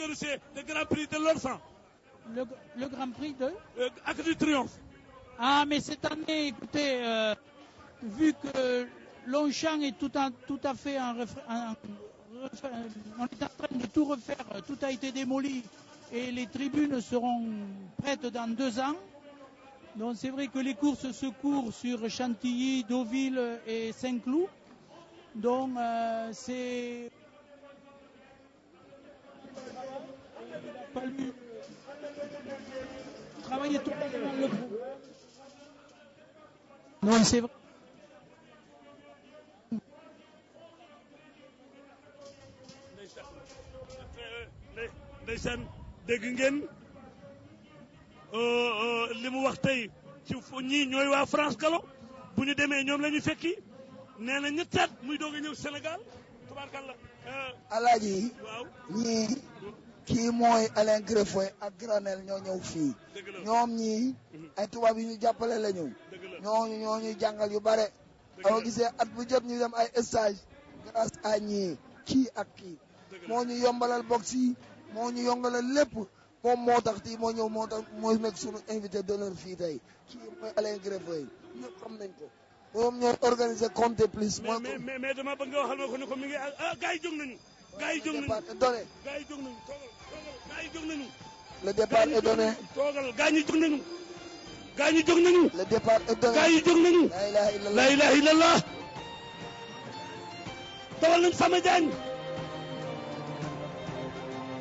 organisé le Grand Prix de l'Orsan. Le Grand Prix de Arc du Triomphe. Ah, mais cette année, écoutez, vu que Longchamp est tout à fait on est en train de tout refaire, tout a été démoli et les tribunes seront prêtes dans 2 ans. Donc c'est vrai que les courses se courent sur Chantilly, Deauville et Saint-Cloud. Donc c'est... Il a fallu travailler tout le groupe. Non, c'est vrai. ndeysaan dégg ngeen li mu wax tey ci ñii ñooy waa France Gallo bu ñu demee ñoom la ñu fekki nee na ñettaat muy doog a ñëw Sénégal tubaarkàlla. alaaji waaw ñii kii mooy Alain Greffoy ak Granel ñoo ñëw fii ñoom ñii ay tubaab yi ñu jàppale la ñu ñoo ñuy jàngal yu bare awa gisee at bu jot ñu dem ay stage grâce à ñii kii ak kii moo ñu yombalal box yi moo ñu yombalal lépp moom moo tax tii moo ñëw moo tax mooy nekk sunu invité d'honneur fii tey kii mooy Alain Greffoy ñëpp xam nañ ko moom ñooy organiser Compté Plus mooy mais dama bëgg nga waxal ma ko ne ko mi ngi gars yi jóg nañu gars yi jóg nañu donné gars yi jóg nañu gars yi jóg nañu le départ est donné toogal gars ñi jóg nañu gars ñi jóg nañu le départ est donné gars yi jóg nañu la ilaha illallah dawal nañ Fama Diagne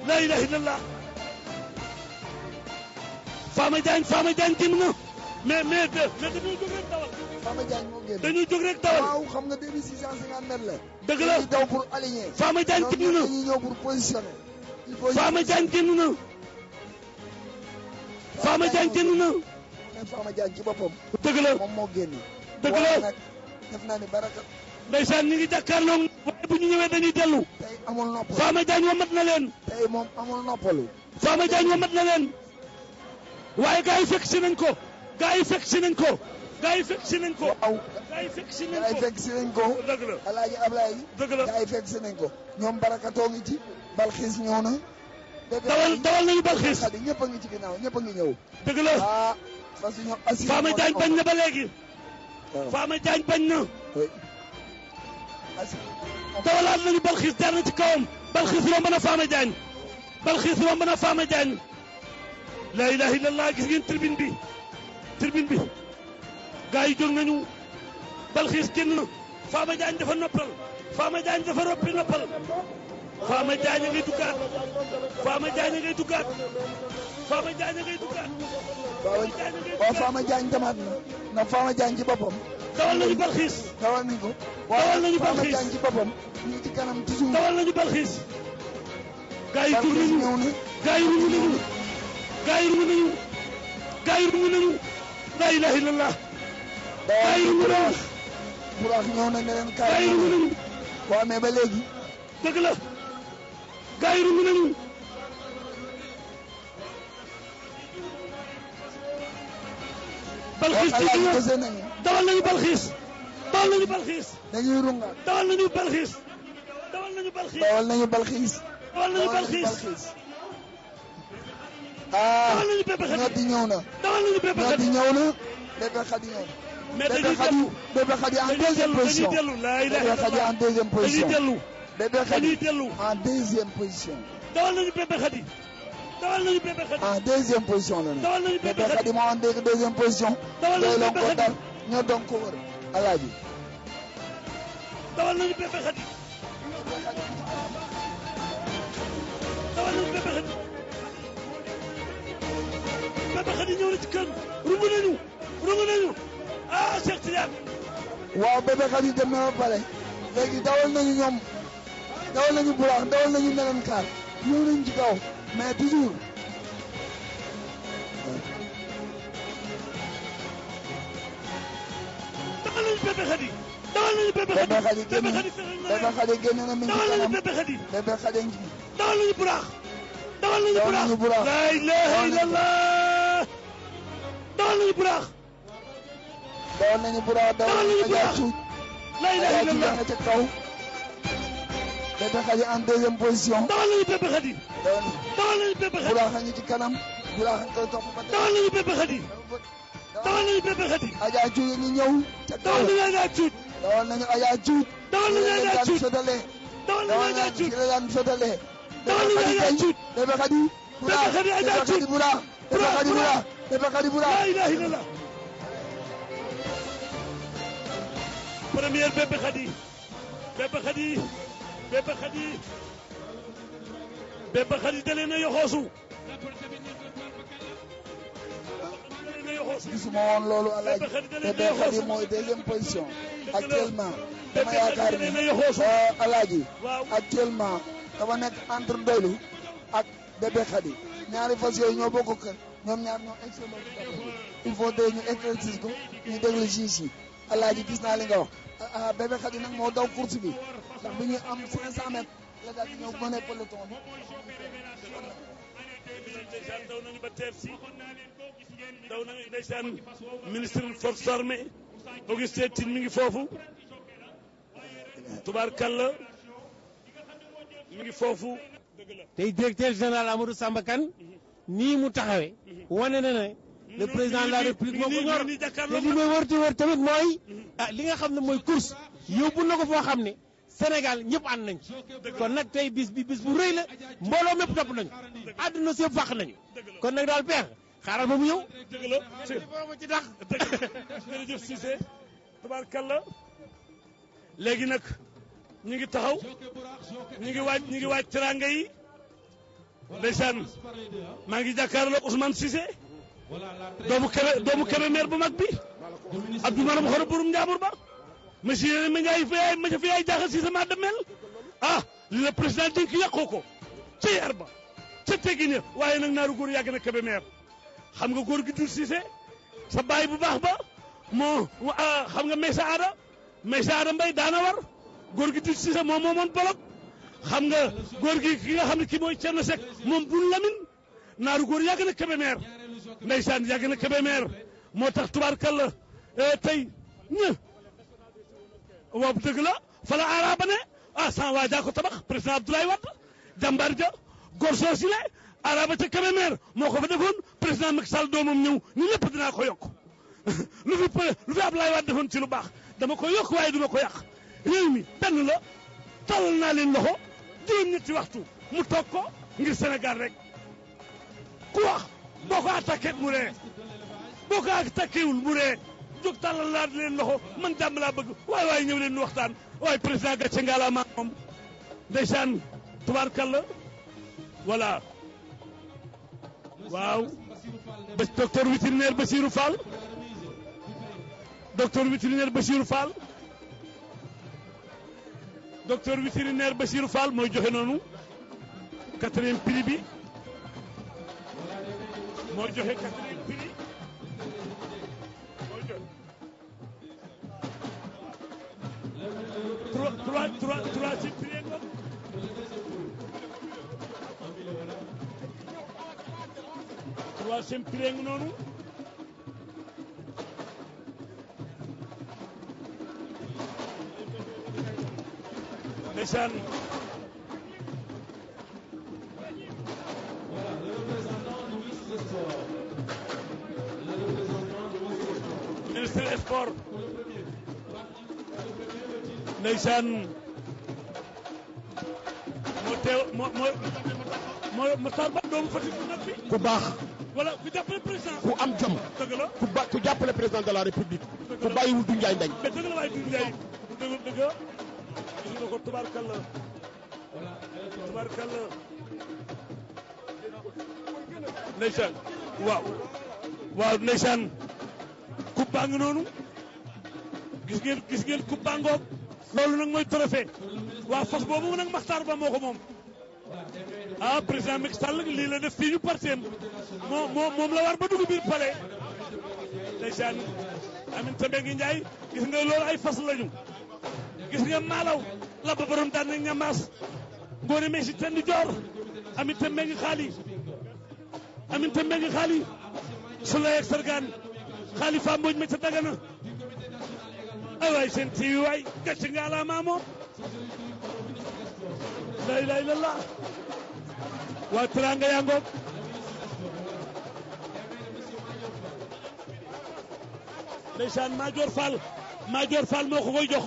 la ilaha illallah Fama Diagne tim na mais dañuy jóg rek dawal Fama Diagne moo génn dañuy jóg rek dawal waaw xam nga 2650 mètres la dëgg la dañuy daw pour aligner Fama Diagne tim na dañuy ñëw pour positionner il faut Fama Diagne génn na Fama Diagne génn na mais Fama Diagne ci boppam dëgg la moom moo génn dëgg la nag def naa ni baraka ndeysaan ñu ngi jàkkaarloo waaye bu ñu ñëwee dañuy dellu tey amul noppalu Fama Diagne wamat na leen tey moom amul noppalu Fama Diagne wamat na leen waaye gars yi fekk si nañ ko gars yi fekk si nañ ko gars yi fekk si nañ ko waaw gars yi fekk si nañ gars yi ko fekk si nañ ko dëgg la alaaji Ablaye dëgg la gars yi fekk si nañ ko ñoom barakatoo ngi ci Balxiis ñëw na dawal nañu Balxiis xadi ñëpp a ngi ci ginnaaw ñëpp a ngi ñëw dëgg la ah parce que ñoom assis Fama Diagne bañ na ba léegi Fama Diagne bañ na dawalaat nañu Balxiis jaar na ci kawam Balxiis romb na Fama Diagne Balxiis romb na Fama Diagne la ilaha illallah gis ngeen tribune bi gars yi jóg nañu Balxiis génn na Fama Diagne dafa noppal Fama Diagne dafa roppi noppal Fama Diagne ngay duggaat Fama Diagne ngay duggaat Fama Diagne ngay duggaat waaw Fama Diagne demaat na ndax Fama Diagne ci boppam dawal nañu Balxiis dawal nañ ko dawal nañu Fama Balxiis Diagne ci boppam ñu ngi ci kanam ci suuf dawal nañu Balxiis gars yi tur Balxiis nañu ñëw na gars yi rungu nañu gars yi rungu nañu gars yi rungu nañu la ilaha illallah gars yi rungu nañu Burax ñëw na ne leen gars yi kaay rungu nañu waaw mais ba léegi dëgg la gars yi rungu nañu Balxiis alaaji ci dese nañu dawal nañu Balxiis dawal nañu Balxiis dañuy rungaat dawal nañu Balxiis dawal nañu Balxiis dawal nañu Balxiis dawal nañu Balxiis ah dawal nañu Bébé Khady ñooti ñëw na dawal nañu Bébé ñooti Khady ñëw na Bébé Khady ñëw na mais dañuy dellu Bébé Khady en deuxième position dañuy dellu la ilaha Bébé Khady en illallah deuxième dañuy position dellu Bébé dañuy Khady dellu en deuxième position dawal nañu Bébé Khady dawal nañu Bébé Khady en deuxième position la dawal nañu Bébé Bébé Khady Khady moo en deuxième position dawal nañu doy lon Bébé ko Khady dar ñoo doon ko wër alaaji dawal nañu Bébé Khady dawal nañu Bébé Khady Bébé Khady ñëw na ci kër rungu nañu ah Cheikh Tidiane waaw Bébé Khady dem na ba pare léegi dawal nañu ñoom dawal nañu Burax dawal nañu neneen kaar ñëw nañu ci kaw mais toujours dawal nañu Bébé Khady dawal nañu Bébé Bébé Khady Khady génn Bébé Khady génn na mi ngi ci dawal nañu kanam Bébé Khady Bébé Khady ngi dawal nañu Burax dawal nañu Dawal nañu Burax. la ilaha illallah dawal nañu Burax dawal nañu Burax dawal Dawal nañu nañu Burax. Cuuj la ilaha Adja Cuuj illallah nga ca kaw Bébé Khady en deuxième position. dawal nañu Bébé Khady. dawal nañu Bébé Khady. Buraax a ngi ci kanam. Buraax a ngi koy topp ba tey. dawal nañu Bébé Khady. dawal nañu Bébé Khady. Adja Cuuj ngi ñëw. dawal nañu Adja Cuuj. dawal nañu Adja Cuuj. dawal nañu Adja Cuuj. dawal nañu Adja Cuuj. dawal nañu Adja Cuuj. Bébé Khady. Bébé Khady Adja Cuuj. Buraax. Bébé Khady Buraax. Bébé Khady Buraax. la ilaha illallah. première Bébé Khady. Bébé Khady. Bébé Khady. Bébé Khady dalee na yoxoosu. gisuma woon loolu Alaaji. Bébé Khady mooy deuxième position. actuellement dama yaakaar ni Alaaji. actuellement dama nekk entre Ndoylu ak Bébé Khady. ñaari fas yooyu ñoo bokk kër. ñoom ñaar ñoo excellent. il faut que ñu éclaircir ko ñu déglu juge yi. Alaaji gis naa li nga wax. Bébé Khady nag moo daw course bi. ndax bi ñuy am 500 mètres. la daal di ñëw mëne peloton bi. ndeysaan daw nañu ba teer si daw nañu ndeysaan ministre forces armées Augustin Tine mi ngi foofu tubaarkàlla mi ngi foofu. tey directeur général Amadou Samba Kane nii mu taxawee wane na ne le président de la république moo ko ñor te li may wër tamit mooy li nga xam ne mooy course yóbbu na ko foo xam ne Sénégal ñëpp ànd nañ kon nag tey bis bu rëy la mbooloo mépp topp nañu àdduna si yëpp fàq nañu kon nag daal peex xaaral ba mu ñëw. dëgg la booma ci tax. jërëjëf Cissé tubaarkàlla léegi nag ñu ngi taxaw ñu ngi waaj teraanga yi ndeysaan maa ngi jàkkaarloo Ousmane Cissé doomu Kébémer bu mag bi Abdou Maram Xoro borom Njaambur ba monsieur ma Ndiaye fi yaay jaaxal si sama demel li la président dénk yàqoo ko ca yar ba ca teggin ya waaye nag naaru góor yàgg na Kébémer xam nga góor gi dul Cissé sa baay bu baax ba moo xam nga Maysa Aada Mbay daana war góor gi dul Cissé moom moomoon bolok xam nga góor gi ki nga xam ne kii mooy Cerno Seck moom bun lamin naaru góor yàgg na Kébémer ndeysaan yàgg na Kébémer moo tax tubaarkalla tey waaw dëgg la fa la araba ne san waa jaa ko tabax président Abdoulaye Wade jàmbaar ja góor soosi le araba ca Kébémer moo ko fa defoon président Macky Sall doomam ñëw ñu lépp dinaa ko yokk lu fi Abdoulaye Wade defoon ci lu baax dama ko yokk waaye duma ko yàq réew mi benn la tallal naa leen loxo juróom-ñetti waxtu mu toog ko ngir Sénégal rek ku wax boo ko attaqué mu ree boo ko attaquéwul mu ree jóg tàllal laa leen loxo man jàmm laa bëgg waaye ñëw leen nu waxtaan waaye président gàcce ngala ma moom ndeysaan tubaarkàlla voilà waaw docteur vétérinaire Bassirou Fall docteur vétérinaire Bassirou Fall mooy joxe noonu 4e prix bi mooy joxe 4e prix troisième prix nga troisième prix nga noonu ndeysaan ministre des sports ndeysaan moo teew moo Matar Ba doomu Fatick bu nag bi ku baax wala ku jàppale président ku am jom dëgg la ku jàppale président de la république ku bàyyiwul du Njaay Ndañ mais dëgg la waaye du Njaay dëgg gis nga ko tubaarkalla ndeysaan waaw ndeysaan coupe baa ngi noonu gis ngeen coupe baa ngoog loolu nag mooy trophée waa fas boobu nag Makhtar Ba moo ko moom président Macky Sall lii la def fii ñu parteem moom la war ba dugg biir palais ndeysaan Aminata Mbengue Ndiaye gis nga loolu ay fas lañu gis nga maalaw la ba borom daan na ñamaas ngoone meesi tendi joor Aminata Mbengue xaali Souley ak Sargane xaali fa mbooj ma ca Dagana ay waay seen tiiwi waay gàcce nga ala maa moom la ilaha illallah waa teranga yaa ngoog ndeysaan Madior Fall moo ko koy jox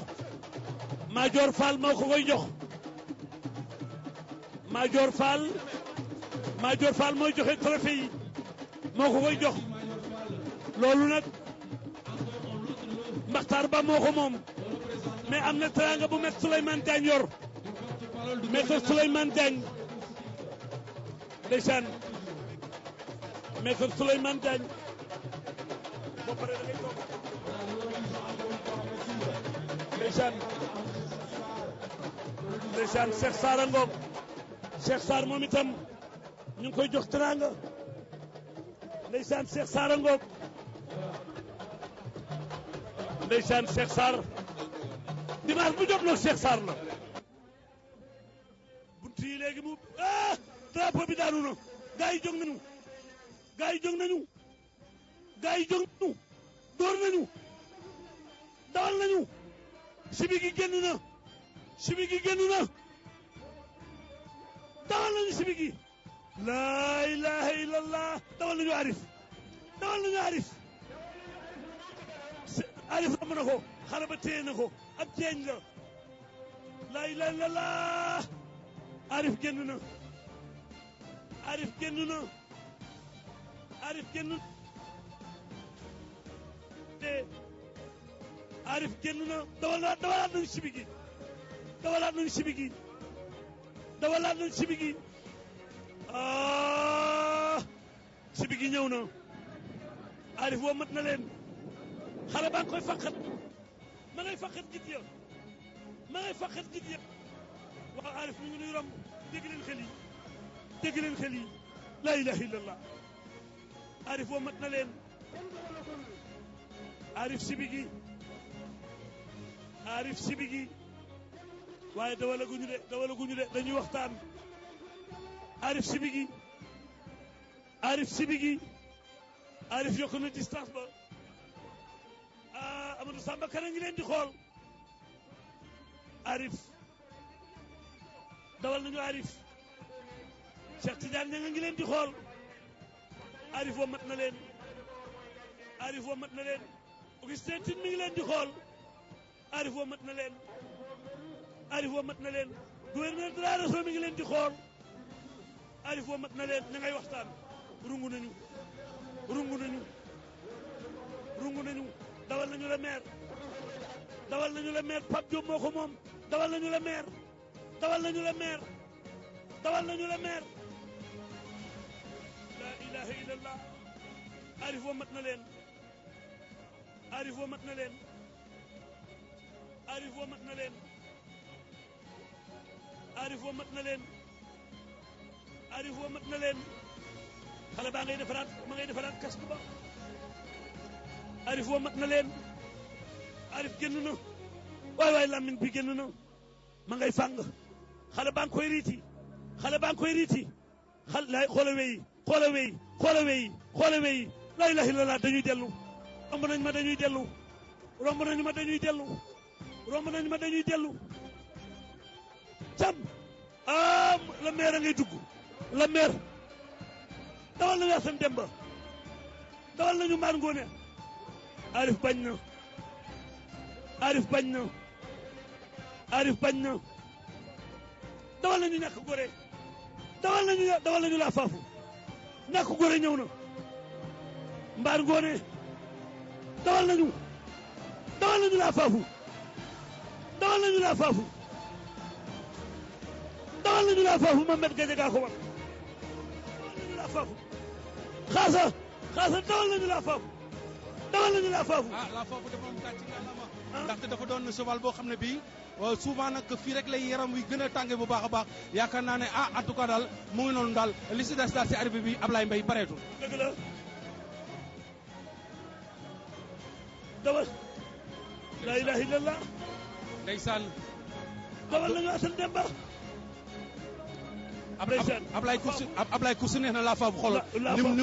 Madior Fall moo ko koy jox Madior Fall mooy joxe trophée yi moo ko koy jox loolu nag Makhtar Ba moo ko moom mais am na teranga bu Maître Souleymane Diagne yor Maître Souleymane Diagne ndeysaan Maître Souleymane Diagne boo paree da ngay toog ndeysaan Cheikh Sarr a ngoog Cheikh Sarr moom itam ñu ngi koy jox teranga ndeysaan Cheikh Sarr a ngoog ndeysaan Cheikh Sarr dimanche bu jot nag Cheikh Sarr la buntu yi léegi mu drapeau bi daanu na gaa yi jóg nañu door nañu dawal nañu sibi gi génn na dawal nañu sibi gi laa ilaha illallah dawal nañu Arif romb na ko xale ba téye na ko ab ceeñ la laa ilaha illallah Arif génn na dawalaat nañu sibi gi sibi gi ñëw na Arif woo mat na leen xale baa ngi koy faqat ma ngay faqat git ya waaw Arif mi ngi nuy romb dégg leen xel yi laa ilaha illallah Arif woo mat na leen Arif sibi gi waaye dawalaguñu de dañuy waxtaan Arif sibi gi Arif yokk na distance ba Amadou Samba Kane ngi leen di xool Arif dawal nañu Arif Cheikh Tidiane ña ngi leen di xool Arif wa mat na leen Augustin Tine mi ngi leen di xool Arif wa mat na leen gouverneur de la région mi ngi leen di xool Arif wa mat na leen ña ngay waxtaan rungu nañu dawal nañu la maire Pape Diop moo ko moom dawal nañu la maire la ilaha illallah Arif wa mat na leen xale baa ngay defaraat casque ba Arif wa mat na leen Arif génn na waay làmmiñ bi génn na ma ngay fàng xale baa ngi koy riiti xale xoola weyi laa ilaha illallah dañuy dellu romb nañu ma dañuy dellu cam la maire a ngay dugg la maire dawal nañu Assane Demba dawal nañu Maar Ngoone Arif bañ na dawal nañu ñàkk gore dawal nañu laa faafu ñàkk gore ñëw na Maar Ngoone dawal nañu laa faafu Mohamed Gadiaga ko war dawal nañu laa faafu xaasa dawal nañu laa faafu la faafu dafa am gàcce ngàllama ndaxte dafa doon cheval boo xam ne bii souvent nag fii rek lay yaram wi gën a tànge bu baax a baax yaakaar naa ne en tout cas daal mu ngi noonu daal li si des daal si arrivé bi Ablaye Mbaye bareetul dëgg la dawal la ilaha illallah ndeysaan dawal nañu Assane Demba Ablaye course neex na la faafu xool ni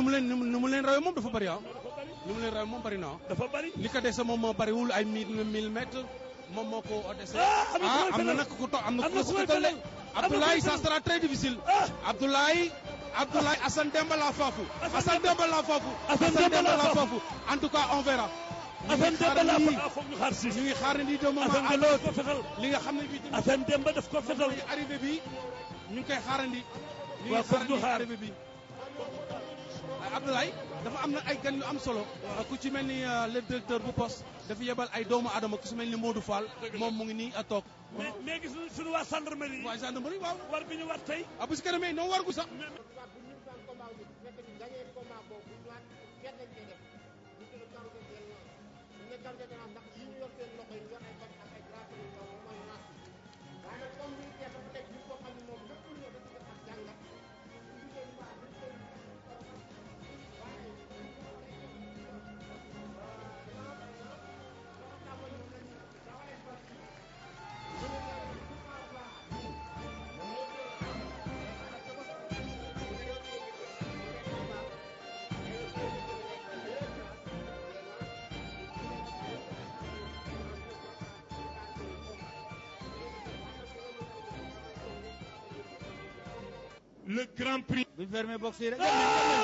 mu leen rawee moom dafa bëri ni mu leen rawee moom bëri na dafa bëri li ko dese moom moo bëriwul ay 1000 mètres moom moo ko dese. am na nag ku to am na ku ko tële. Abdoulaye ça sera très difficile. Abdoulaye Assane Demba la foofu. Assane Demba la foofu. En tout cas on verra. Assane Demba la foog ñu xaar si. ñu ngi xaar ni de moment à l'autre li nga xam ne bii tamit Assane Demba daf ko fetal. arrivé bi ñu ngi koy xaarandi. waaw foog ñu xaar arrivé bi. Abdoulaye dafa am na ay gan yu am solo. ku ci mel ni le directeur bu poste dafa yebal ay doomu aadama ku ci mel ni Modou Fall. moom mu ngi nii a toog. mais gis nañu suñu waa gendarmerie. waa gendarmerie waaw. war bi ñu war tey. bu si kanamee noonu war gu sax. le grand prix. bu ñu fermé box yi rek.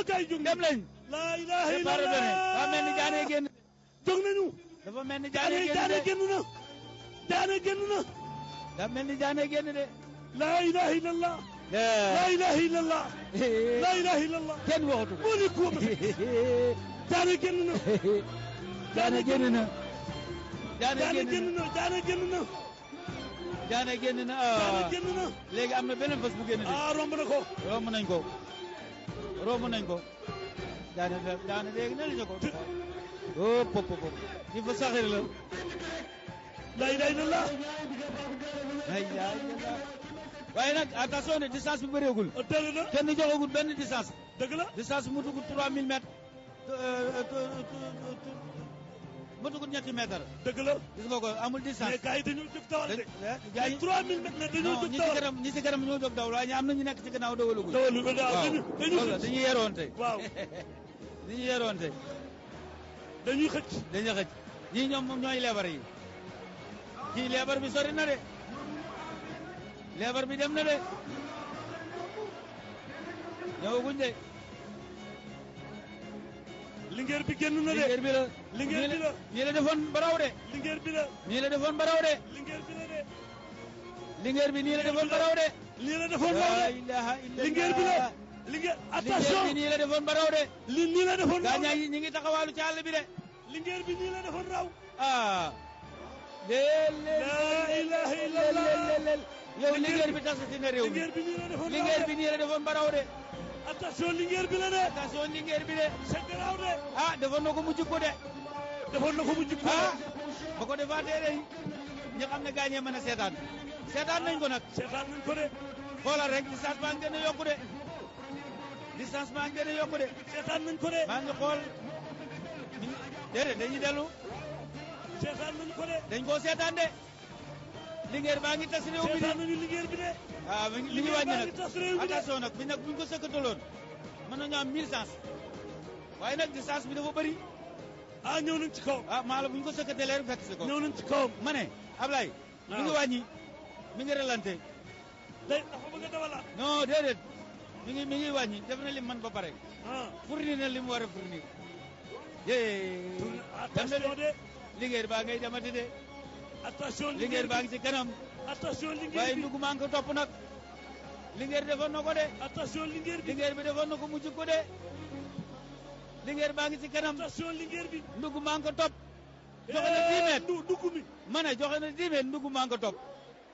kay jóg dem lañ. laa ilaaha c'est pas redonné. daa mel ni jaanee génn. jóg nañu. dafa mel ni jaanee génn jaane de. génn na. jaane génn na. daa mel ni jaanee génn de. laa ilaaha illallah. laa ilaaha illallah. laa ilaaha illallah. kenn waxatu ko. moo ne kuuma. jaane génn na. jaane génn na. jaane jaane génn génn na. na jaane génn na. jaane génn na. jaane génn na. léegi am na beneen fas bu génn de. romb na ko. romb nañ ko. romb nañ ko. jaane léegi na la ko. oh pop pop di fa saxir la. laa ilaaha illallah. waaye nag attention ne distance bi bëreegul. dëgg la kenn joxagul benn distance. dëgg la. distance bi mu dugg 3000 mètres. mu dugg ñetti mètres. dëgg la. gis nga ko amul distance. mais gars yi dañoo jóg dawal de. gars yi 3000 mètres la dañoo jóg dawal. ñi ci kanam ñoo jóg dawal waaye am na ñu nekk ci gannaaw dawalaguñ. dawalu waaw dañu loolu la dañuy yeroonte. waaw dañuy yeroonte. dañuy xëcc. dañuy xëcc ñii ñoom moom ñooy leebar yi. kii leebar bi sori na de. leebar bi dem na de. ñëwaguñ de. lingeer bi génn na de. lingeer bi la. lingeer bi la. ñii la defoon baraw de. lingeer bi la. ñii la defoon baraw de. lingeer bi la de. lingeer bi nii la defoon baraw de. lii la defoon baraw la de. ilaha illallah. lingeer bi la. lingeer attention lingeer bi nii la defoon baraw de. nii la defoon raw. gaañaa ñi ngi taxawaalu ci àll bi de. lingeer bi nii la defoon raw. ah. laa ilaha illallah. yow lingeer bi tasati na réew mi. lingeer bi nii la defoon raw. lingeer bi nii la defoon baraw de. attention lingeer bi la de. attention lingeer bi de. c'est grave de. ah defoon na ko mu jikko de. defoon na ko mu jikko. ah ba ko defaatee de ñi xam ne gaañee mën a seetaan. seetaan nañ ko nag. seetaan nañ ko de. xoolal rek distance baa ngi gën a yokku de. distance baa ngi gën a yokku de. seetaan nañ ko de. maa ngi xool. déedéet dañuy dellu. seetaan nañ ko de. dañ koo seetaan de. lingeer baa ngi tas réew mi de. seetaan nañu lingeer bi de. waaw mi ngi wàññi nag attention nag bi nag buñ ko sëkkataloon mën nañu am 1000 sens waaye nag distance bi dafa bëri. ah ñëw nañ ci kaw. ah maa la buñ ko sëkkatalee rek fekk si ko. ñëw nañ ci kawam. ma ne Ablaye. mi ngi wàññi mi ngi relante. day dafa bëgg a dawalaat. non déedéet mi ngi wàññi def na lim man ba pare. ah fournir na li mu war a fournir. attention de. lingeer baa ngay demati de. attention lingeer baa ngi ci kanam. attention lingeer waaye bi ndugg maa ngi ko topp nag. lingeer defoon na ko de. attention lingeer bi. lingeer bi defoon na ko mujj ko de. lingeer baa ngi ci kanam. attention lingeer bi. ndugg maa ngi ko topp. joxe na 10 mètres dugg mi. ma ne joxe na 10 mètres ndugg maa ngi ko topp.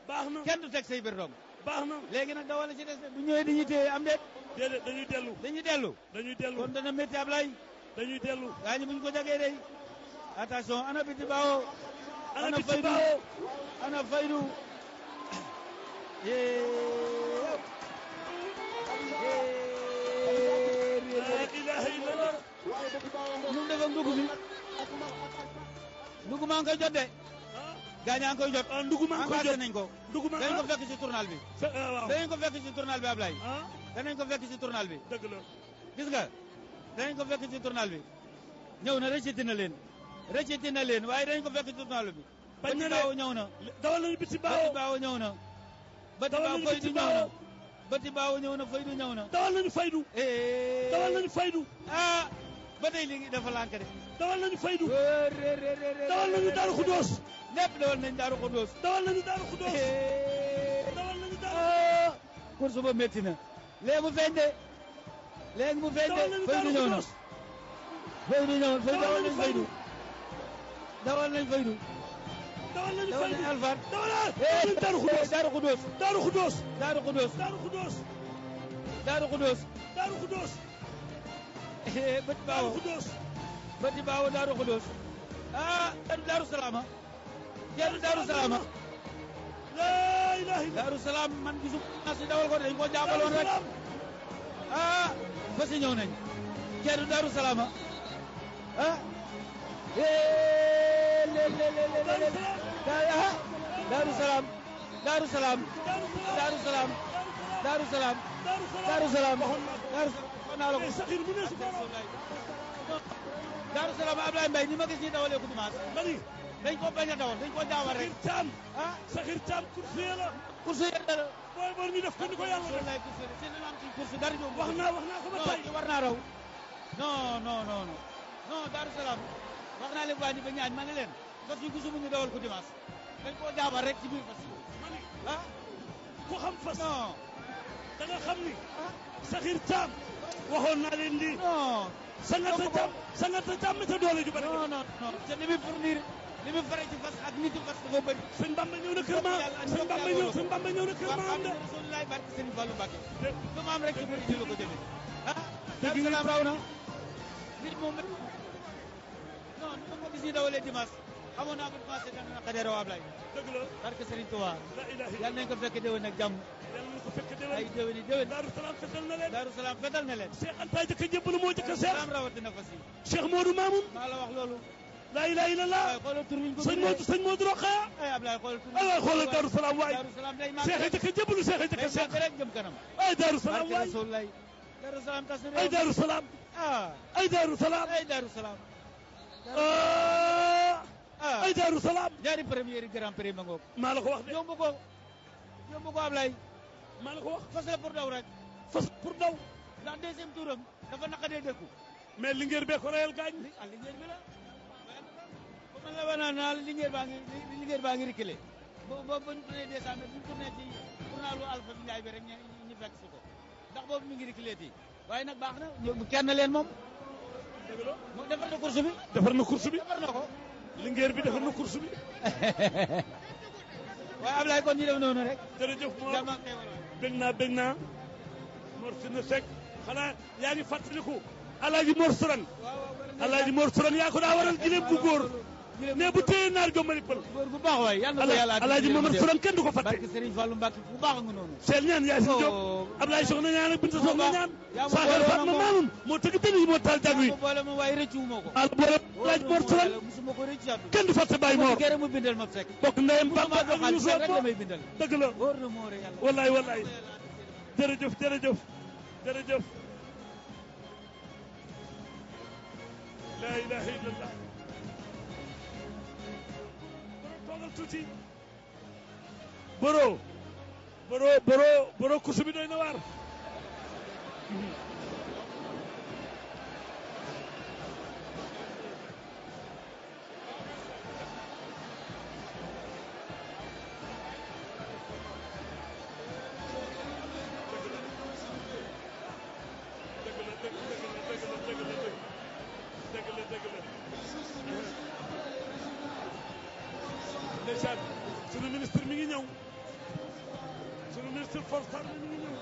baax na kenn du teg say biir doom. baax na léegi nag dawal ci des bu ñëwee dañuy téye am déet. déedéet dañuy dellu. dañuy dellu. dañuy dellu kon dana métti Ablaye. dañuy dellu. gaa ñi bu ñu ko jagee day. attention ana biti baawo. ana biti baawo. ana faydu. la ilaha illallah. nu mu def ak ndugg bi. ndugg maa ngi koy jot de. gaañaa ngi koy jot. ndugg maa ngi koy jot nañ ko. ndugg maa danañ ko fekk ci tournal bi. waaw danañ ko fekk ci tournal bi Ablaye. ah danañ ko fekk ci tournal bi. dëgg la. gis nga danañ ko fekk ci tournal bi. ñëw na rëccati na leen. rëccati na leen waaye danañ ko fekk ci tournal bi. bañ na Bati Baawo ñëw na. dawal nañu Biti Bati Baawo Baawo ñëw na. Bati dawal Baawo nañu Faydu Biti ñëw na. Baawo Bati Baawo ñëw na Faydu ñëw na. dawal nañu Faydu dawal nañu Faydu ah ba tey léegi dafa lànk de. dawal nañu Faydu dawal dawal nañu Daaru Xudoos lépp dawal nañ Daaru Xudoos. dawal nañu Daaru Xudoos dawal nañu Daaru ah course ba métti na. léegi mu feeñ de. léegi mu feeñ dawal de nañu Faydu Daaru ñëw na. Xudoos Faydu ñëw na Faydu dawal dawal nañu nañ Faydu. dawal nañ Faydu. dawal nañu dawal nañ Faydu Alfaan. dawal nañu Daaru Xudoos Daaru Xudoos. Daaru Xudoos Daaru Xudoos. Daaru Xudoos Daaru Xudoos. Daaru Xudoos Bati Daaru Baawo. Xudoos Bati Baawo Daaru Xudoos. ah Daaru Salaama. kenn Daaru Salaama. laa ilaaha illa Daaru Salaam man gisuma si dawal ko dañ ko jaabaloon rek. Salaam ah fas ñëw nañ. kenn Daaru Salaama. ah. Daaru Salaam. Daaru Salaam. Daaru Salaam. Daaru Salaam. Daaru Salaam. Daaru Salaam naa la ko. Saxir mu ne su ko Daaru Salaam Ablaye Mbaye ni ma gis ñi dawalee ko dimanche. mani dañ ko bañ a dawal dañ ko jaawal rek. Saxir Caam ah Saxir Caam course la course yi la. booy boor ñu def ko ni ko yàlla def lay course seen am ci course dara ñoom. wax naa ko ba tey war naa raw. non non non non Daaru Salaam wax naa leen waa ni ba ñaañ ma ne leen fas yi gisuma ñu dawal ko dimanche dañ koo jaabal rek ci biir fas yi. mani ah ku xam fas non da nga xam ni Saxir Caam waxoon naa leen lii non. Sangata Caam mi ta doole ju bari non non non te li muy fournir li muy fare ci fas ak nit yi fas dafa bëri. sëñ Bamba ñëw na kër ma sëñ Bamba ñëw na kër ma am de Rasulullah barke Serigne Fallou Mbacké lu ma am rek ci bëri di la ko jëlee ah dëgg Daaru nga Salaam raw na nit moom non ni ma ko gis ñu dawalee dimanche xamoon naa ko dimanche dana na xadee raw Ablaye dëgg la barke Serigne Touba la ilaha illa yàlla nañ ko fekk déwén ak jàmm yàlla na ko fekk ay déwén déwén yi déwén Daaru Salaam fetal na leen Daaru Salaam fetal na leen Cheikh Anta jëkk a jébbalu moo jëkk a Daaru seex Salaam rawatina fas yi Cheikh Modou Mamoun maa la wax loolu la ilaha illallah waaye xoolal tur wiñ ko sëñ Modou Rokhaya ay Ablaye xoolal tur ay waay xoolal Daaru Salaam waay Daaru Salaam day màgg Cheikh a jëkk a jébbalu Cheikh a jëkk a day seex màgg rek jëm kanam ay Daaru Salaam barke waay Rasulullah Daaru Salaam tas na ay Daaru Salaam ah ay Daaru Salaam ay Daaru Salaam ah ay Daaru Salaam ñaari première grand prix ma ngoog maa la ko wax de yomb ko Ablaye maa la ko wax fas la pour daw rek fas pour daw ndax deuxième touram dafa naqadee dëkku mais Linguère bee ko reyal gaañ Linguère bi la ba man la wanaa naa Linguère baa ngi reculé ba ñu tourné 200 mètres bu ñu tourné ci tournalu Alpha bi Ndiaye bi rek ñu fekk si ko ndax boobu mi ngi reculé tii waaye nag baax na ñu kenn leen moom mu defar na course bi defar na course bi defar na ko Linguère bi defar na course bi waaye Ablaye kon ñu def noonu rek jërëjëf Mor jàmm ak xéewal bég naa Mor Sina Seck xanaa yaa ngi fàttaliku Alaaji Mor Sorang Alaaji Mor Sorang yaa ko daa waral gileem gu góor ne bu téye naar jombali pël góor gu baax waay yàlla na ko yàlla Alaaji Momar Sorang kenn du ko fàtte barke Serigne Fallou Mbacké bu baax nga noonu seel ñaan yaay si Diop Ablaye soxna ñaan ak Binta soxna ñaan Saxar Fatma Mamoun moo tëgg tënk yi moo taal jag wi boole ma waaye rëccu moo ko al boole Alaaji Mor Sorang musuma ko rëcc àdduna kenn du fàtte Baye Mor gere mu bindal ma fekk bokk ndeyam papa ak ñu rek la soog may bindal dëgg la wóor na moo rek yàlla wallaay wallaay jërëjëf la ilaha illallah toogal tuuti boro course bi doy na waar ndeysaan sunu ministre mi ngi ñëw sunu ministre force armée mi ngi ñëw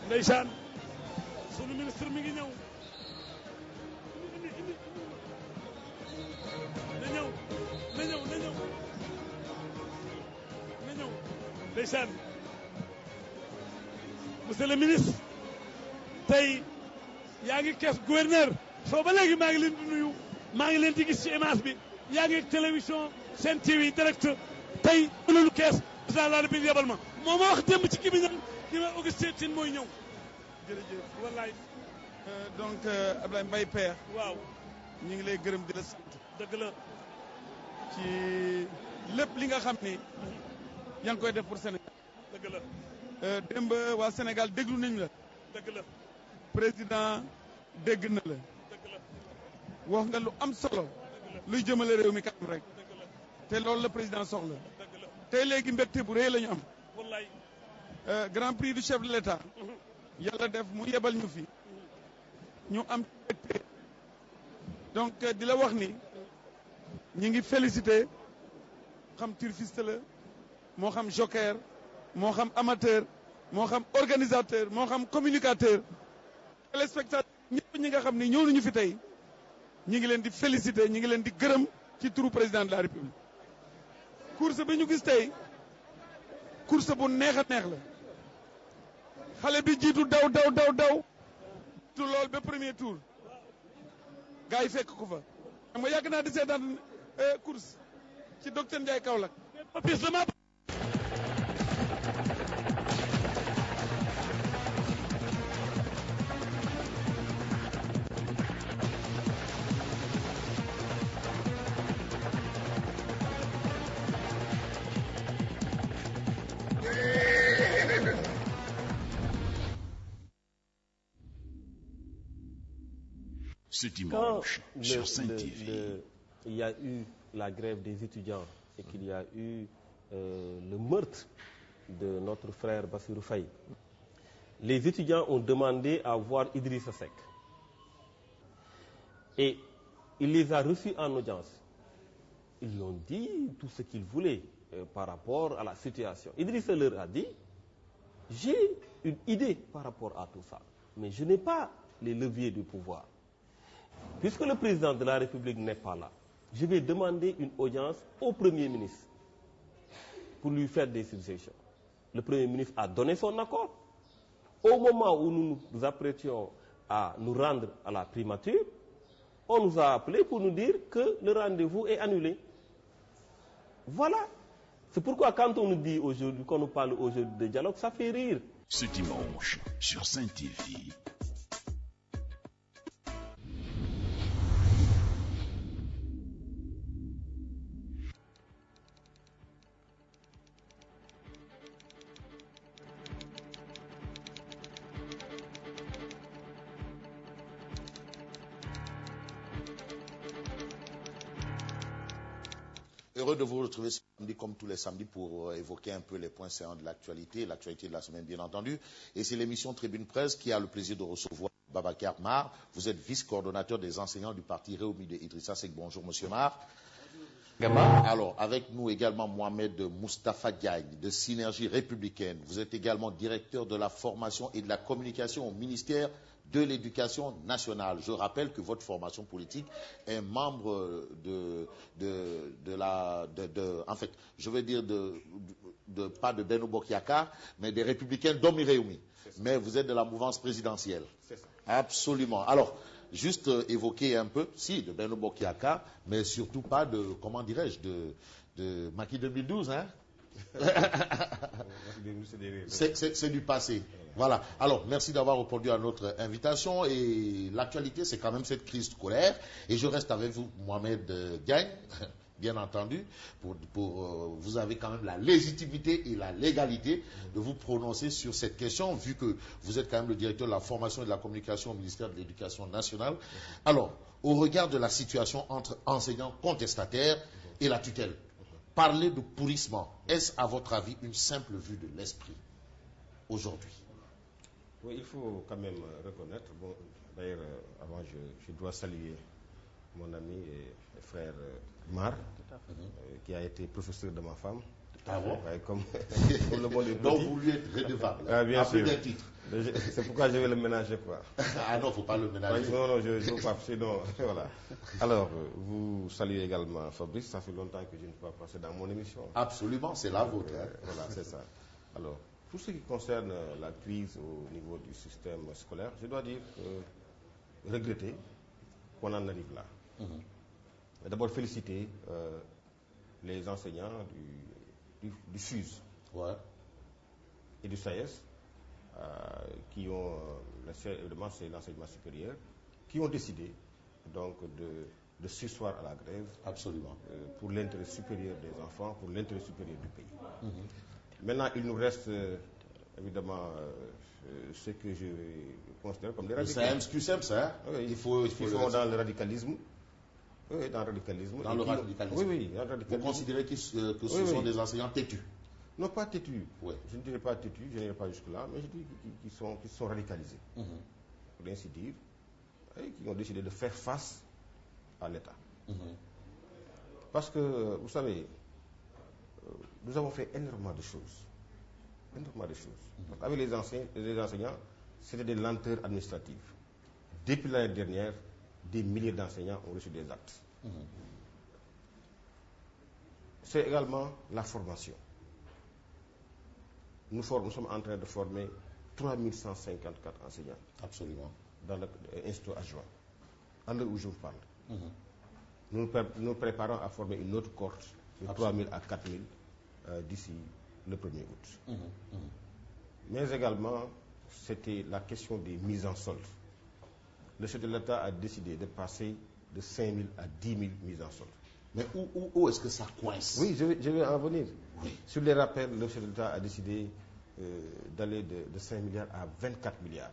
ndeysaan sunu ministre mi ngi ñëw na ñëw ndeysaan monsieur le ministre tey yaa ngi kees gouverneur soo ba léegi maa ngi leen di nuyu maa ngi leen di gis ci image bi yaa ngi télévision Sen TV direct tey loolu kees président de la République yebal ma moo ma wax démb ci kii bi ñan ki ma Augustin Tine mooy ñëw jërëjëf wallaay donc Ablaye Mbaye Père waaw ñu ngi lay gërëm di la sant. dëgg la. ci lépp li nga xam ni yaa ngi koy def pour Sénégal. dëgg la. démb waa Sénégal déglu nañ la. dëgg la. président dégg na la. dëgg la. wax nga lu am solo. luy jëmale réew mi kanam rek. te loolu la président soxla. dëgg la. tey léegi mbégte bu rëy la ñu am. wallaay. grand prix du chef de l'État. yàlla def mu yebal ñu fi. ñu am mbégte. donc di la wax ni ñi ngi félicité xam turfiste la moo xam joker moo xam amateur moo xam organisateur moo xam communicateur téléspectateur ñëpp ñi nga xam ni ñëw nañu fi tey ñi ngi leen di félicité ñi ngi leen di gërëm ci turu président de la république. course bi ñu gis tey course bu neex a neex la xale bi jiitu daw tu lool ba premier tour gars yi fekk ko fa xam nga yàgg naa di seetaan course ci docteur Ndiaye Kaolack. Ce dimanche, sur Saint-TV. Il y a eu la grève des étudiants et qu'il y a eu le meurtre de notre frère Bassirou Faye. Les étudiants ont demandé à voir Idrissa Seck. Et il les a reçus en audience. Ils lui ont dit tout ce qu'ils voulaient par rapport à la situation. Idrissa leur a dit, j'ai une idée par rapport à tout ça, mais je n'ai pas les leviers du pouvoir. Puisque le président de la République n'est pas là, je vais demander une audience au Premier ministre pour lui faire des suggestions. Le Premier ministre a donné son accord. Au moment où nous nous apprêtions à nous rendre à la primature, on nous a appelés pour nous dire que le rendez-vous est annulé. Voilà. C'est pourquoi quand on nous dit aujourd'hui, qu'on nous parle aujourd'hui de dialogue, ça fait rire. Ce dimanche, sur Saint-TV. Heureux de vous retrouver ce samedi comme tous les samedis pour évoquer un peu les points saillants de l'actualité de la semaine bien entendu. Et c'est l'émission Tribune Presse qui a le plaisir de recevoir Babacar Mar. Vous êtes vice-coordonnateur des enseignants du parti Réumi de Idrissa Seck. Bonjour Monsieur Mar. Alors, avec nous également Mohamed Moustapha Diagne de Synergie Républicaine. Vous êtes également directeur de la formation et de la communication au ministère de l'Éducation nationale. Je rappelle que votre formation politique est membre pas de Benno Bokk Yakaar, mais des Républicains Doomi Réumi. Mais vous êtes de la mouvance présidentielle. C'est ça. Absolument. Alors, juste évoquer un peu, si, de Benno Bokk Yakaar, mais surtout pas de, comment dirais-je, de Macky 2012, hein. C'est du passé. Voilà. Alors, merci d'avoir répondu à notre invitation. Et l'actualité, c'est quand même cette crise scolaire. Et je reste avec vous, Mohamed Diagne, bien entendu. Vous avez quand même la légitimité et la légalité de vous prononcer sur cette question, vu que vous êtes quand même le directeur de la formation et de la communication au ministère de l'Éducation nationale. Alors, au regard de la situation entre enseignants contestataires et la tutelle, parler de pourrissement, est-ce à votre avis une simple vue de l'esprit aujourd'hui? Oui, il faut quand même reconnaître, bon, d'ailleurs avant je dois saluer mon ami et frère Mar, qui a été professeur de ma femme. Ah bon? Comme le monde est petit. Donc vous lui êtes redevable. Ah, bien sûr. Titre. C'est pourquoi je vais le ménager, quoi. Ah non, il ne faut pas le ménager. Non, je ne veux pas. Sinon, voilà. Alors, vous saluez également Fabrice. Ça fait longtemps que je ne peux pas passer dans mon émission. Absolument, c'est la vôtre. Voilà, c'est ça. Alors, pour ce qui concerne la crise au niveau du système scolaire, je dois dire regretter qu'on en arrive là. D'abord féliciter les enseignants du SUS et du SAES qui ont, évidemment c'est l'enseignement supérieur, qui ont décidé donc de s'asseoir à la grève. Absolument. Pour l'intérêt supérieur des enfants, pour l'intérêt supérieur du pays. Maintenant, il nous reste évidemment ce que je considère comme des radicaux. C'est QSEMS, hein? Oui, il faut sont dans le radicalisme. Oui, dans le radicalisme. Dans le radicalisme. Oui, dans le radicalisme. Vous considérez que ce sont des enseignants têtus? Non, pas têtus. Oui. Je ne dirais pas têtus, je n'irai pas jusque-là, mais je dis qu'ils sont radicalisés. Pour ainsi dire, et qui ont décidé de faire face à l'État. Parce que, vous savez, nous avons fait énormément de choses. Parce qu'avec les enseignants, c'était des lenteurs administratives. Depuis l'année dernière, des milliers d'enseignants ont reçu des actes. C'est également la formation. Nous sommes en train de former 3154 enseignants. Absolument. Dans l'Institut adjoint, à l'heure où je vous parle. Nous préparons à former une autre cohorte de 3000 à 4000 d'ici le 1er août. Mais également, c'était la question des mises en solde. Le chef de l'État a décidé de passer de 5000 à 10 000 mises en solde. Mais où est-ce que ça coince? Oui, je vais en venir. Oui. Sur les rappels, le chef de l'État a décidé d'aller de 5 milliards à 24 milliards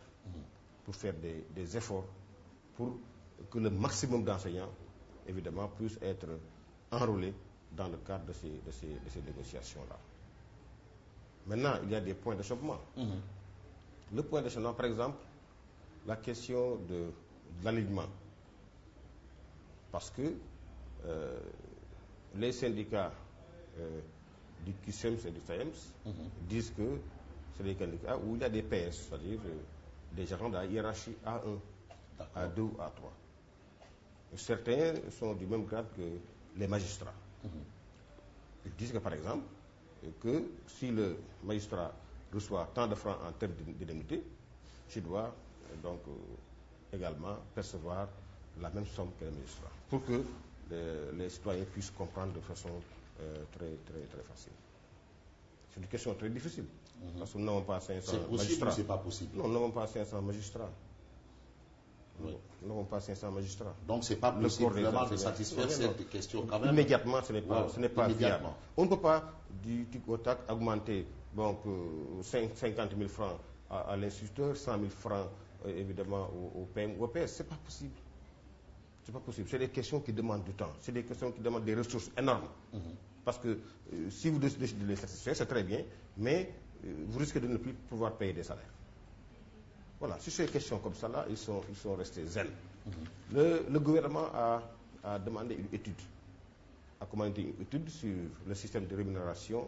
pour faire des efforts pour que le maximum d'enseignants, évidemment, puissent être enrôlés dans le cadre de ces négociations-là. Maintenant, il y a des points d'achoppement. Le point d'achoppement, par exemple, la question de l'alignement. Parce que les syndicats du QSEMS et du SAEMS disent que c'est des syndicats où il y a des PS, c'est-à-dire des gens de la hiérarchie A1, A2 ou A3. Certains sont du même grade que les magistrats. Ils disent que, par exemple, que si le magistrat reçoit tant de francs en termes d'indemnité, je dois donc également percevoir la même somme que le magistrat, pour que les citoyens puissent comprendre de façon très facile. C'est une question très difficile, parce que nous n'avons pas 500 magistrats. C'est possible ou c'est pas possible? Non, nous n'avons pas 500 magistrats. Oui. Nous n'avons pas 500 magistrats. Donc c'est pas possible vraiment de satisfaire cette question quand même. Immédiatement, ce n'est pas viable. On ne peut pas du tic au tac augmenter donc 50 000 francs à l'instituteur, 100 000 francs évidemment au PM ou au PS. C'est pas possible. C'est pas possible. C'est des questions qui demandent du temps. C'est des questions qui demandent des ressources énormes. Parce que si vous décidez de les satisfaire, c'est très bien, mais vous risquez de ne plus pouvoir payer des salaires. Voilà, sur ces questions comme ça, là, ils sont restés zen. Le gouvernement a demandé une étude, a commandé une étude sur le système de rémunération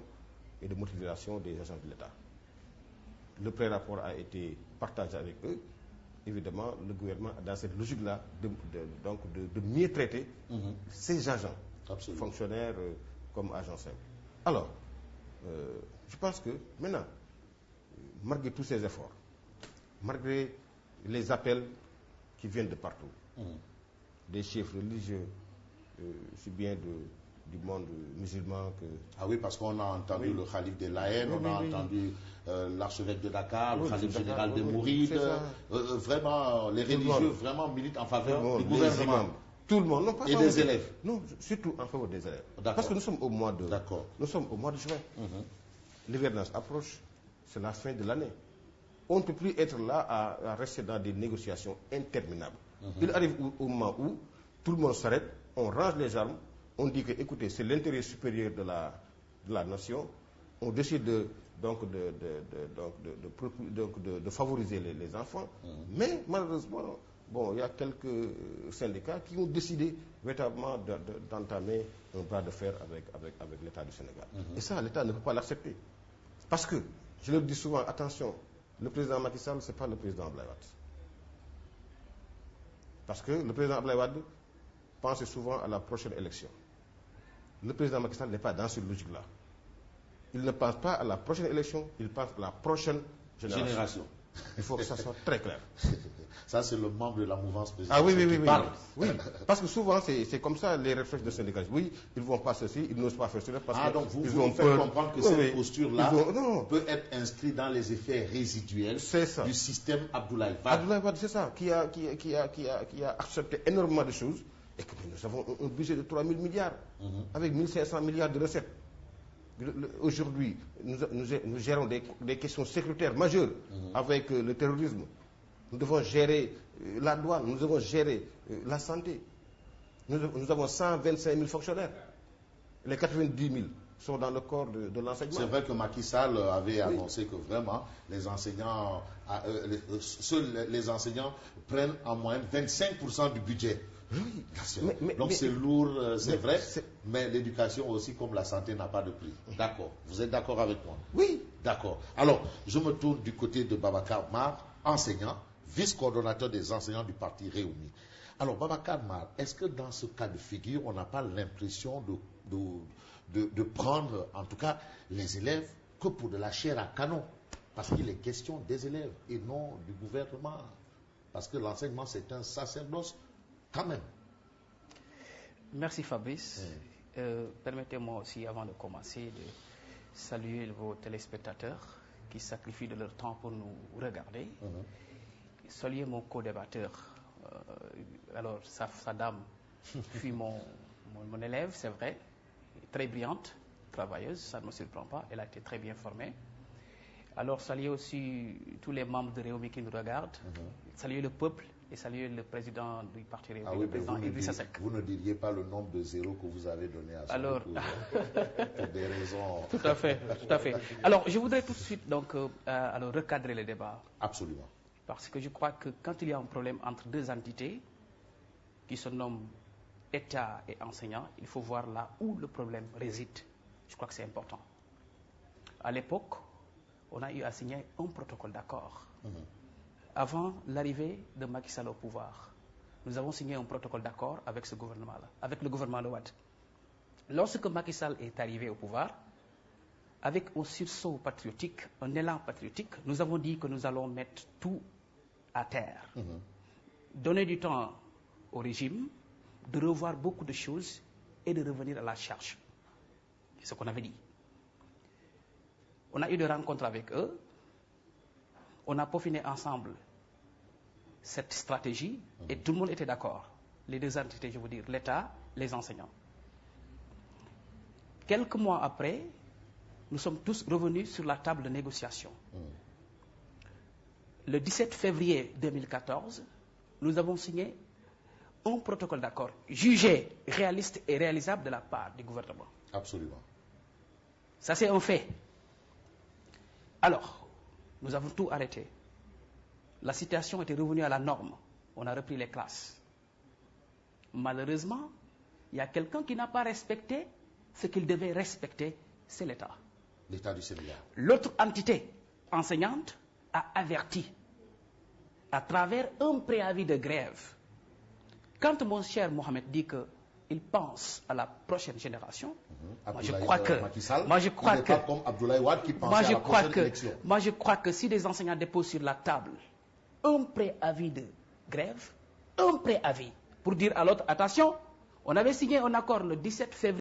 et de motivation des agents de l'État. Le pré-rapport a été partagé avec eux. Évidemment, le gouvernement, dans cette logique-là, de mieux traiter ces agents, fonctionnaires comme agents simples. Alors, je pense que maintenant, malgré tous ces efforts, malgré les appels qui viennent de partout, des chefs religieux, si bien du monde musulman que... Ah oui, parce qu'on a entendu le calife de l'Aïn, on a entendu l'archevêque de Dakar, le calife général des Mourides. Vraiment, les religieux vraiment militent en faveur du gouvernement. Tout le monde, non pas et des élèves. Non, surtout en faveur des élèves. Parce que nous sommes au mois de juin. L'hivernage approche, c'est la fin de l'année. On ne peut plus être là à rester dans des négociations interminables. Il arrive au moment où tout le monde s'arrête, on range les armes, on dit que, écoutez, c'est l'intérêt supérieur de la nation, on décide de favoriser les enfants, mais malheureusement, bon, il y a quelques syndicats qui ont décidé véritablement d'entamer un bras de fer avec l'État du Sénégal. Et ça, l'État ne peut pas l'accepter. Parce que, je leur dis souvent, attention, le président Macky Sall, ce n'est pas le président Abdoulaye Wade. Parce que le président Abdoulaye Wade pense souvent à la prochaine élection. Le président Macky Sall n'est pas dans cette logique-là. Il ne pense pas à la prochaine élection, il pense à la prochaine génération. Il faut que ça soit très clair. Ça, c'est le membre de la mouvance présidentielle. Ah oui, qui parle. oui. Parce que souvent, c'est comme ça les réflexes de syndicalistes. Oui, ils ne vont pas ceci, ils n'osent pas faire cela. Parce donc vous ont faites peur. comprendre que cette posture-là peut être inscrite dans les effets résiduels du système Abdoulaye Wade. Abdoulaye Wade, c'est ça, qui a accepté énormément de choses. Et que nous avons un budget de 3 000 milliards, avec 1 500 milliards de recettes. Aujourd'hui, nous gérons des questions sécuritaires majeures avec le terrorisme. Nous devons gérer la douane, nous devons gérer la santé. Nous avons 125 000 fonctionnaires. Les 90 000 sont dans le corps de l'enseignement. C'est vrai que Macky Sall avait annoncé que vraiment les enseignants, les enseignants prennent en moyenne 25% du budget. Oui, donc c'est lourd, c'est vrai, mais l'éducation aussi, comme la santé, n'a pas de prix. D'accord. Vous êtes d'accord avec moi? Oui. D'accord. Alors, je me tourne du côté de Babacar Mar, enseignant, vice-coordonnateur des enseignants du parti Réumi. Alors, Babacar Mar, est-ce que dans ce cas de figure, on n'a pas l'impression de prendre, en tout cas, les élèves que pour de la chair à canon? Parce qu'il est question des élèves et non du gouvernement. Parce que l'enseignement, c'est un sacerdoce. Quand même. Merci Fabrice. Permettez-moi aussi, avant de commencer, de saluer vos téléspectateurs qui sacrifient de leur temps pour nous regarder. Saluer mon co-débatteur. Alors, sa dame fut mon élève, c'est vrai. Très brillante, travailleuse, ça ne me surprend pas. Elle a été très bien formée. Alors, saluer aussi tous les membres de Réumi qui nous regardent. Saluer le peuple. Et saluer le président du parti Réumi, le président Idrissa Seck. Vous ne diriez pas le nombre de zéros que vous avez donné à son épouse, pour des raisons... Tout à fait, tout à fait. Alors, je voudrais tout de suite donc, recadrer le débat. Absolument. Parce que je crois que quand il y a un problème entre deux entités qui se nomment État et enseignants, il faut voir là où le problème réside. Je crois que c'est important. À l'époque, on a eu à signer un protocole d'accord. Avant l'arrivée de Macky Sall au pouvoir, nous avons signé un protocole d'accord avec ce gouvernement-là, avec le gouvernement de Wade. Lorsque Macky Sall est arrivé au pouvoir, avec un sursaut patriotique, un élan patriotique, nous avons dit que nous allons mettre tout à terre. Donner du temps au régime, de revoir beaucoup de choses et de revenir à la charge. C'est ce qu'on avait dit. On a eu des rencontres avec eux. On a peaufiné ensemble cette stratégie et tout le monde était d'accord. Les deux entités, je veux dire, l'État, les enseignants. Quelques mois après, nous sommes tous revenus sur la table de négociation. Le 17 février 2014, nous avons signé un protocole d'accord jugé réaliste et réalisable de la part du gouvernement. Absolument. Ça, c'est un fait. Alors, nous avons tout arrêté. La situation était revenue à la norme. On a repris les classes. Malheureusement, il y a quelqu'un qui n'a pas respecté ce qu'il devait respecter, c'est l'État. L'État du Sénégal. L'autre entité enseignante a averti à travers un préavis de grève. Quand mon cher Mohamed dit qu'il pense à la prochaine génération, moi je crois que... pas comme Abdoulaye Wade qui pensait à la prochaine élection. Moi je crois que si des enseignants déposent sur la table un préavis de grève, un préavis pour dire à l'autre, attention, on avait signé un accord le 17 février